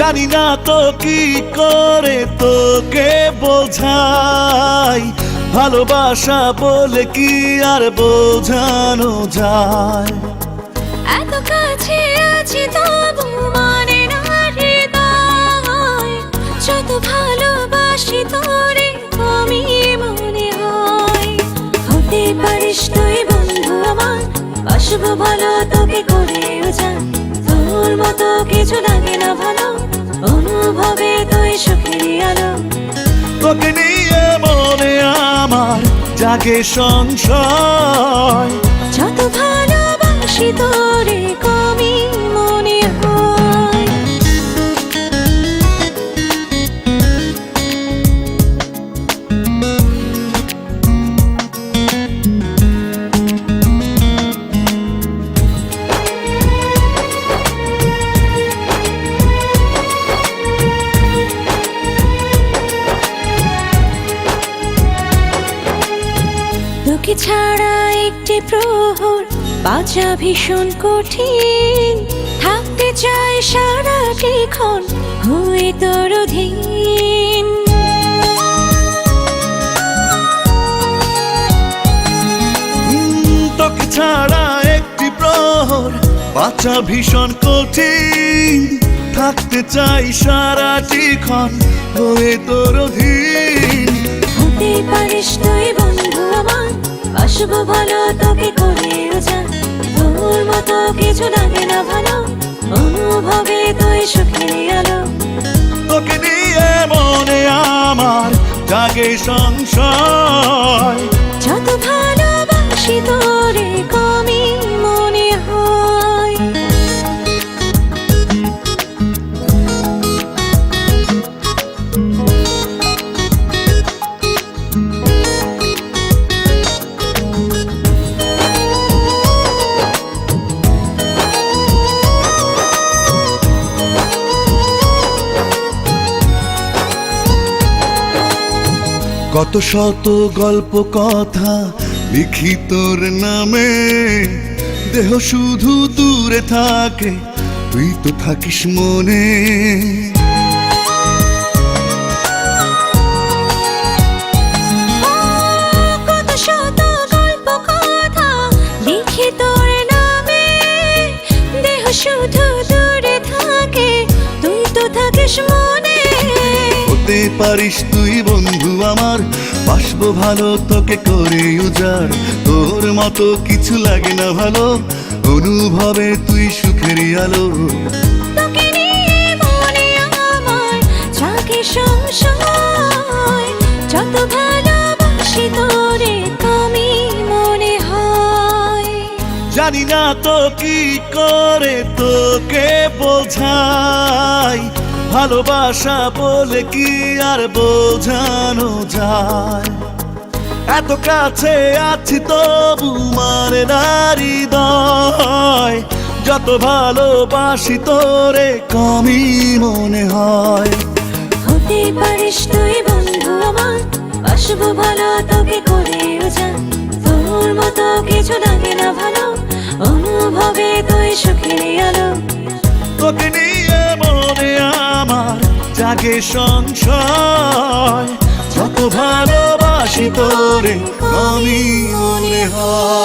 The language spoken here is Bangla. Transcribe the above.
জানি না তো কি করে তোকে বোঝাই, ভালোবাসা বলে কি আর বোঝানো যায়। এত কাছে আছি তবু মানে না হৃদয়, যত ভালোবাসি তোরে কমই মনে হয়। হতে পারিস তুই বন্ধু আমার, বাসবো ভালো তোকে করেও যান। তোর মতো কিছু লাগে না ভালো, অনুভবে তুই সুখের আলো। তোকে নিয়ে মনে আমার জাগে সংশয়, যত ভালোবাসি তোরে কমই মনে হয়। তোকে ছাড়া একটি প্রহর বাঁচা ভীষণ কঠিন, থাকতে চাই সারাটিক্ষণ হয়ে তোর অধীন। তোকে ছাড়া একটি প্রহর বাঁচা ভীষণ কঠিন, থাকতে চাই সারাটিক্ষণ হয়ে তোর অধীন। হতে পারিস তুই বন্ধু আমার, বাসবো ভালো তোকে করেও যান। তোর মতো কিছু লাগে না ভালো, অনুভবে তুই সুখের আলো। তোকে নিয়ে মনে আমার জাগে সংশয়, যত ভালোবাসি তোরে কমই মনে হয়। কত শত গল্প কথা লিখি তোর নামে, দেহ শুধু দূরে থাকে তুই তো থাকিস মনে। কত শত গল্প কথা লিখি তোর নামে, দেহ শুধু দূরে থাকে তুই তো থাকিস মনে। হতে পারিস তুই বন্ধু আমার, বাসবো ভালো তোকে করে উজাড়। তোর মতো কিছু লাগে না ভালো, অনুভবে তুই সুখের আলো। তোকে নিয়ে মনে আমার জাগে সংশয়, যত ভালোবাসি তোরে কমই মনে হয়। জানি না তো কি করে তোকে বোঝাই, ভালোবাসা বলে কি আর বোঝানো যায়। এত কাছে আছি তবু মানে না হৃদয়, যত ভালোবাসি তোরে কমই মনে হয়। হতে পারিস তুই বন্ধু আমার, বাসবো ভালো তোকে করেও যান। তোর মতো কিছু লাগে না ভালো, অনুভবে তুই সুখের আলো। তোকে নিয়ে মনে আমার জাগে সংশয়, যত ভালোবাসি তোরে কমই মনে হয়।